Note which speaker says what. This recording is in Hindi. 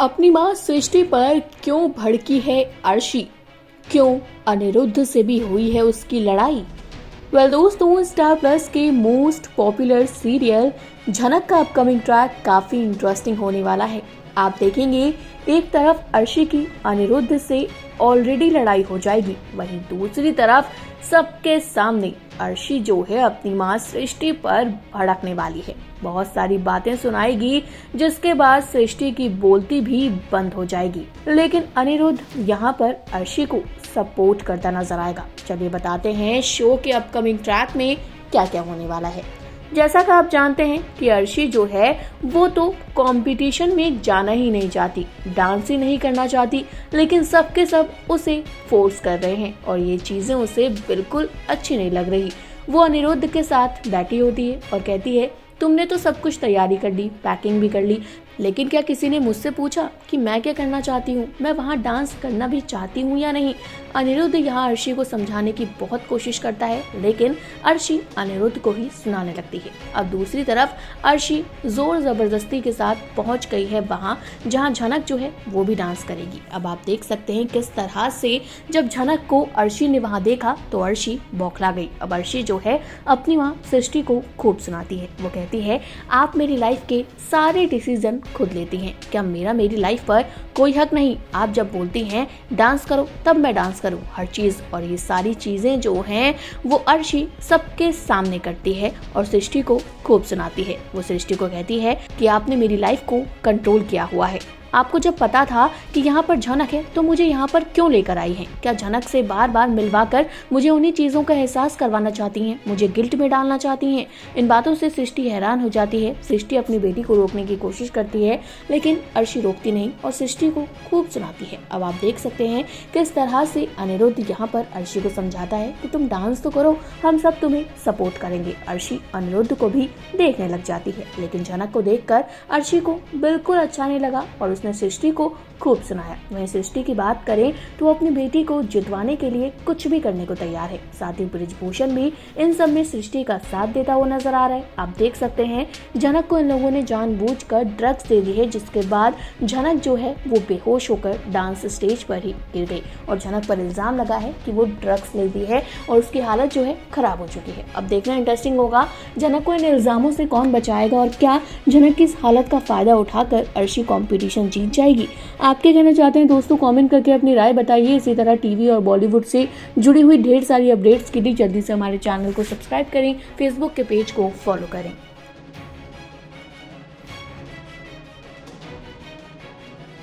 Speaker 1: अपनी मां सृष्टि पर क्यों भड़की है अर्शी? क्यों अनिरुद्ध से भी हुई है उसकी लड़ाई? दोस्तों, स्टार प्लस के मोस्ट पॉपुलर सीरियल झनक का अपकमिंग ट्रैक काफी इंटरेस्टिंग होने वाला है। आप देखेंगे, एक तरफ अर्शी की अनिरुद्ध से ऑलरेडी लड़ाई हो जाएगी, वहीं दूसरी तरफ सबके सामने अर्शी जो है अपनी मां सृष्टि पर भड़कने वाली है। बहुत सारी बातें सुनाएगी, जिसके बाद सृष्टि की बोलती भी बंद हो जाएगी। लेकिन अनिरुद्ध यहाँ पर अर्शी को सपोर्ट करता नजर आएगा। चलिए बताते हैं शो के अपकमिंग ट्रैक में क्या क्या होने वाला है। जैसा कि आप जानते हैं कि अर्शी जो है वो तो कंपटीशन में जाना ही नहीं चाहती, डांस ही नहीं करना चाहती, लेकिन सबके सब उसे फोर्स कर रहे हैं और ये चीजें उसे बिल्कुल अच्छी नहीं लग रही। वो अनिरुद्ध के साथ बैठी होती है और कहती है, तुमने तो सब कुछ तैयारी कर ली, पैकिंग भी कर ली, लेकिन क्या किसी ने मुझसे पूछा कि मैं क्या करना चाहती हूँ, मैं वहाँ डांस करना भी चाहती हूँ या नहीं। अनिरुद्ध यहाँ अर्शी को समझाने की बहुत कोशिश करता है, लेकिन अर्शी अनिरुद्ध को ही सुनाने लगती है। अब दूसरी तरफ अर्शी जोर जबरदस्ती के साथ पहुँच गई है वहाँ जहाँ झनक जो है वो भी डांस करेगी। अब आप देख सकते हैं किस तरह से जब झनक को अर्शी ने वहाँ देखा तो अर्शी बौखला गई। अब अर्शी जो है अपनी माँ सृष्टि को खूब सुनाती है। वो कहती है, आप मेरी लाइफ के सारे डिसीजन खुद लेती हैं, क्या मेरी लाइफ पर कोई हक नहीं? आप जब बोलती हैं डांस करो तब मैं डांस करूं, हर चीज। और ये सारी चीजें जो हैं वो अर्शी सबके सामने करती है और सृष्टि को खूब सुनाती है। वो सृष्टि को कहती है कि आपने मेरी लाइफ को कंट्रोल किया हुआ है। आपको जब पता था कि यहाँ पर झनक है तो मुझे यहाँ पर क्यों लेकर आई हैं? क्या झनक से बार बार मिलवाकर मुझे उन्हीं चीज़ों का एहसास करवाना चाहती हैं, मुझे गिल्ट में डालना चाहती हैं? इन बातों से सृष्टि हैरान हो जाती है। सृष्टि अपनी बेटी को रोकने की कोशिश करती है, लेकिन अर्शी रोकती नहीं और सृष्टि को खूब सुनाती है। अब आप देख सकते हैं किस तरह से अनिरुद्ध यहाँ पर अर्शी को समझाता है कि तुम डांस तो करो, हम सब तुम्हें सपोर्ट करेंगे। अर्शी अनिरुद्ध को भी देखने लग जाती है, लेकिन झनक को देखकर अर्शी को बिल्कुल अच्छा नहीं लगा और उसने सृष्टि को खूब सुनाया। वहीं सृष्टि की बात करें तो अपनी बेटी को जितवाने के लिए कुछ भी करने को तैयार है। साथ ही ब्रिजभूषण भी इन सब में सृष्टि का साथ देता हुआ नजर आ रहा है। आप देख सकते हैं झनक को इन लोगों ने जानबूझकर ड्रग्स दे दी है, जिसके बाद झनक जो है वो बेहोश होकर डांस स्टेज पर ही गिर गई और झनक पर इल्जाम लगा है कि वो ड्रग्स ले दी है और उसकी हालत जो है खराब हो चुकी है। अब देखना इंटरेस्टिंग होगा झनक को इन इल्जामों से कौन बचाएगा और क्या झनक की इस हालत का फायदा उठाकर अर्शी कॉम्पिटिशन जीत जाएगी। आप क्या कहना चाहते हैं दोस्तों? कमेंट करके अपनी राय बताइए। इसी तरह टीवी और बॉलीवुड से जुड़ी हुई ढेर सारी अपडेट्स के लिए जल्दी से हमारे चैनल को सब्सक्राइब करें, फेसबुक के पेज को फॉलो करें।